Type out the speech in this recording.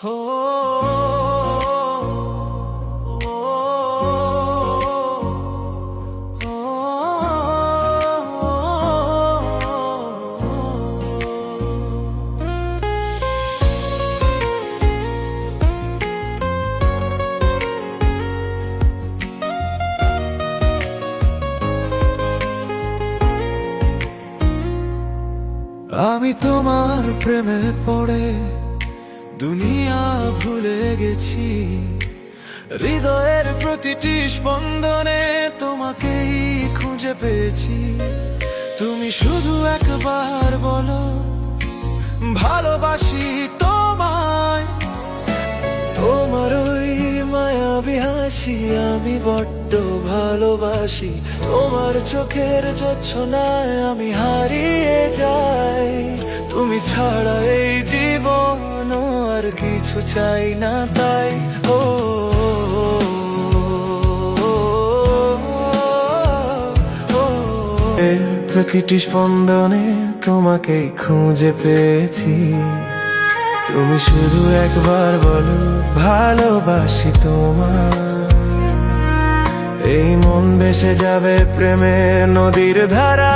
হো আমি তোমার প্রেমে পড়ে দুনিয়া ভুলে গেছি। হৃদয়ের প্রতিটি স্পন্দনে তোমাকেই খুঁজে পেয়েছি। তুমি শুধু একবার বলো ভালোবাসি তোমায়। তোমার ওই মায়াবী হাসি আমি বড্ড ভালোবাসি। তোমার চোখের জোছনায় আমি হারিয়ে যাই। তুমি ছাড়া এই জীবন আর কিছু চাই না তাই। ও প্রতিটি স্পন্দনে তোমাকেই খুঁজে পেয়েছি। তুমি শুধু একবার বলো ভালোবাসি তোমায়। এই মন ভেসে যাবে প্রেমের নদীর ধারা।